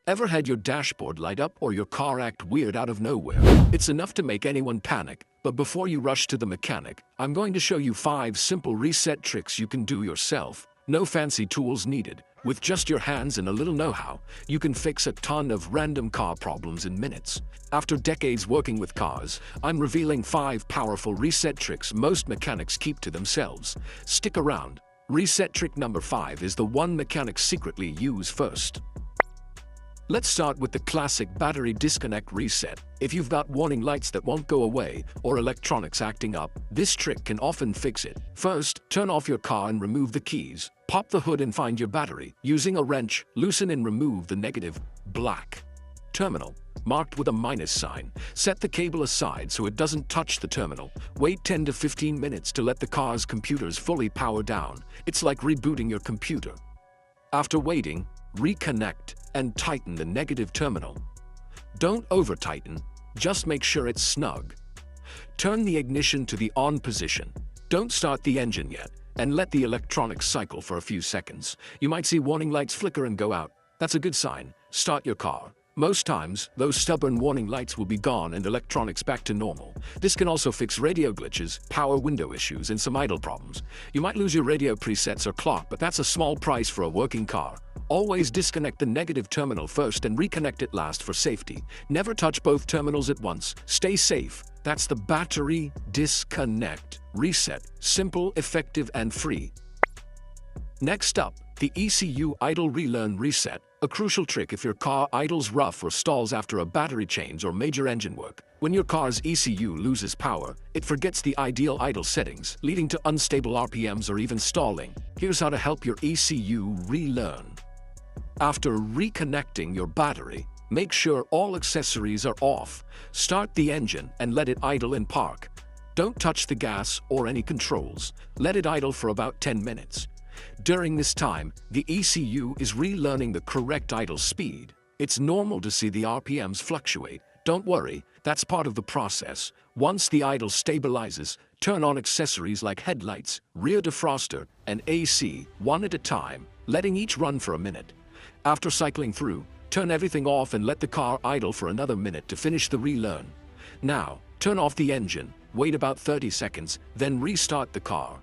Ever had your dashboard light up or your car act weird out of nowhere? It's enough to make anyone panic, but before you rush to the mechanic, I'm going to show you 5 simple reset tricks you can do yourself. No fancy tools needed. With just your hands and a little know-how, you can fix a ton of random car problems in minutes. After decades working with cars, I'm revealing 5 powerful reset tricks most mechanics keep to themselves. Stick around. Reset trick number 5 is the one mechanics secretly use first. Let's start with the classic battery disconnect reset. If you've got warning lights that won't go away or electronics acting up, this trick can often fix it. First, turn off your car and remove the keys. Pop the hood and find your battery. Using a wrench, loosen and remove the negative, black terminal, marked with a minus sign. Set the cable aside so it doesn't touch the terminal. Wait 10 to 15 minutes to let the car's computers fully power down. It's like rebooting your computer. After waiting, reconnect and tighten the negative terminal. Don't over-tighten, just make sure it's snug. Turn the ignition to the on position. Don't start the engine yet, and let the electronics cycle for a few seconds. You might see warning lights flicker and go out. That's a good sign. Start your car. Most times, those stubborn warning lights will be gone and electronics back to normal. This can also fix radio glitches, power window issues, and some idle problems. You might lose your radio presets or clock, but that's a small price for a working car. Always disconnect the negative terminal first and reconnect it last for safety. Never touch both terminals at once. Stay safe. That's the battery disconnect reset. Simple, effective, and free. Next up, the ECU idle relearn reset. A crucial trick if your car idles rough or stalls after a battery change or major engine work. When your car's ECU loses power, it forgets the ideal idle settings, leading to unstable RPMs or even stalling. Here's how to help your ECU relearn. After reconnecting your battery, make sure all accessories are off. Start the engine and let it idle in park. Don't touch the gas or any controls. Let it idle for about 10 minutes. During this time, the ECU is relearning the correct idle speed. It's normal to see the RPMs fluctuate. Don't worry, that's part of the process. Once the idle stabilizes, turn on accessories like headlights, rear defroster, and AC one at a time, letting each run for a minute. After cycling through, turn everything off and let the car idle for another minute to finish the relearn. Now, turn off the engine, wait about 30 seconds, then restart the car.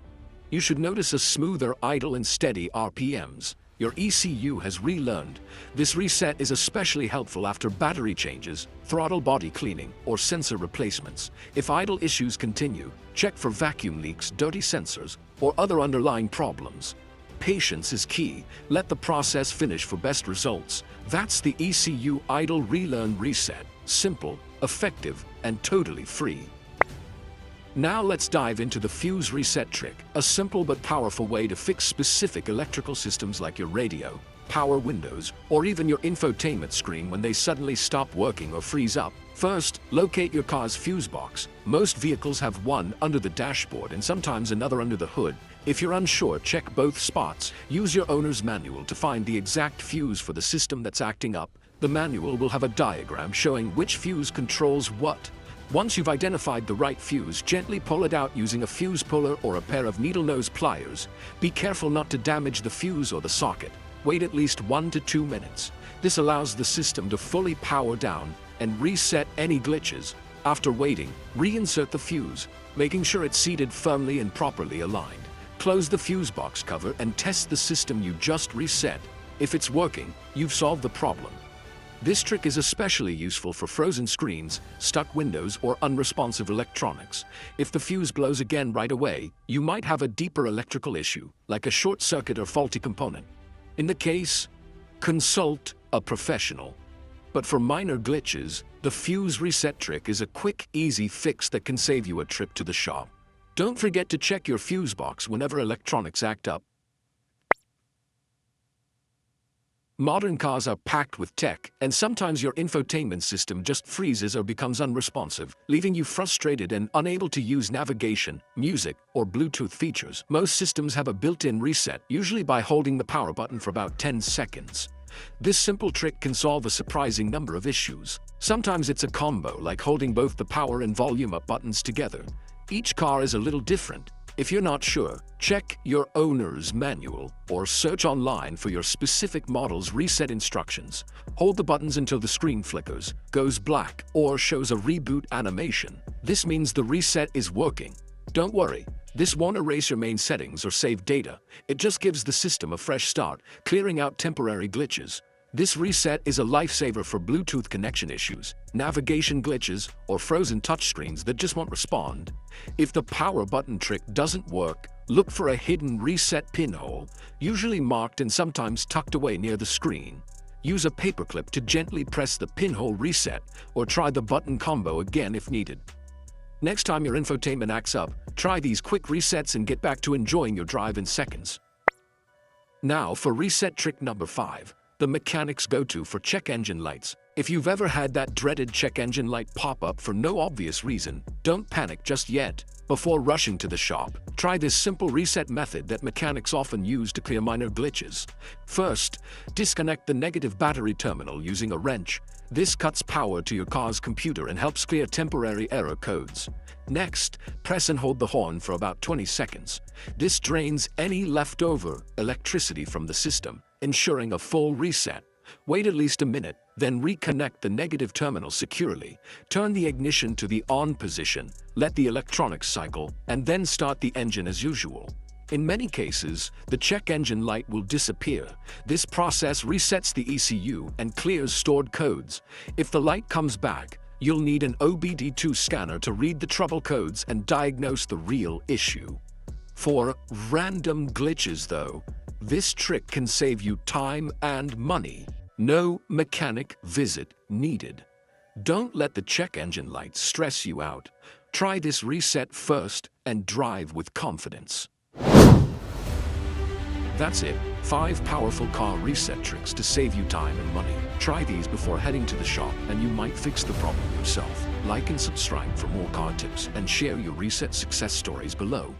You should notice a smoother idle and steady RPMs. Your ECU has relearned. This reset is especially helpful after battery changes, throttle body cleaning, or sensor replacements. If idle issues continue, check for vacuum leaks, dirty sensors, or other underlying problems. Patience is key. Let the process finish for best results. That's the ECU idle relearn reset. Simple, effective, and totally free. Now let's dive into the fuse reset trick, a simple but powerful way to fix specific electrical systems like your radio, power windows, or even your infotainment screen when they suddenly stop working or freeze up. First, locate your car's fuse box. Most vehicles have one under the dashboard and sometimes another under the hood. If you're unsure, check both spots. Use your owner's manual to find the exact fuse for the system that's acting up. The manual will have a diagram showing which fuse controls what. Once you've identified the right fuse, gently pull it out using a fuse puller or a pair of needle-nose pliers. Be careful not to damage the fuse or the socket. Wait at least 1 to 2 minutes. This allows the system to fully power down and reset any glitches. After waiting, reinsert the fuse, making sure it's seated firmly and properly aligned. Close the fuse box cover and test the system you just reset. If it's working, you've solved the problem. This trick is especially useful for frozen screens, stuck windows, or unresponsive electronics. If the fuse blows again right away, you might have a deeper electrical issue, like a short circuit or faulty component. In the case, consult a professional. But for minor glitches, the fuse reset trick is a quick, easy fix that can save you a trip to the shop. Don't forget to check your fuse box whenever electronics act up. Modern cars are packed with tech, and sometimes your infotainment system just freezes or becomes unresponsive, leaving you frustrated and unable to use navigation, music, or Bluetooth features. Most systems have a built-in reset, usually by holding the power button for about 10 seconds. This simple trick can solve a surprising number of issues. Sometimes it's a combo, like holding both the power and volume up buttons together. Each car is a little different. If you're not sure, check your owner's manual or search online for your specific model's reset instructions. Hold the buttons until the screen flickers, goes black, or shows a reboot animation. This means the reset is working. Don't worry, this won't erase your main settings or save data. It just gives the system a fresh start, clearing out temporary glitches. This reset is a lifesaver for Bluetooth connection issues, navigation glitches, or frozen touchscreens that just won't respond. If the power button trick doesn't work, look for a hidden reset pinhole, usually marked and sometimes tucked away near the screen. Use a paperclip to gently press the pinhole reset, or try the button combo again if needed. Next time your infotainment acts up, try these quick resets and get back to enjoying your drive in seconds. Now for reset trick number 5. The mechanic's go-to for check engine lights. If you've ever had that dreaded check engine light pop up for no obvious reason, don't panic just yet. Before rushing to the shop, try this simple reset method that mechanics often use to clear minor glitches. First, disconnect the negative battery terminal using a wrench. This cuts power to your car's computer and helps clear temporary error codes. Next, press and hold the horn for about 20 seconds. This drains any leftover electricity from the system, ensuring a full reset. Wait at least a minute, then reconnect the negative terminal securely. Turn the ignition to the on position, let the electronics cycle, and then start the engine as usual. In many cases, the check engine light will disappear. This process resets the ECU and clears stored codes. If the light comes back, you'll need an OBD2 scanner to read the trouble codes and diagnose the real issue. For random glitches though, this trick can save you time and money. No mechanic visit needed. Don't let the check engine light stress you out. Try this reset first and drive with confidence. That's it. 5 powerful car reset tricks to save you time and money. Try these before heading to the shop and you might fix the problem yourself. Like and subscribe for more car tips and share your reset success stories below.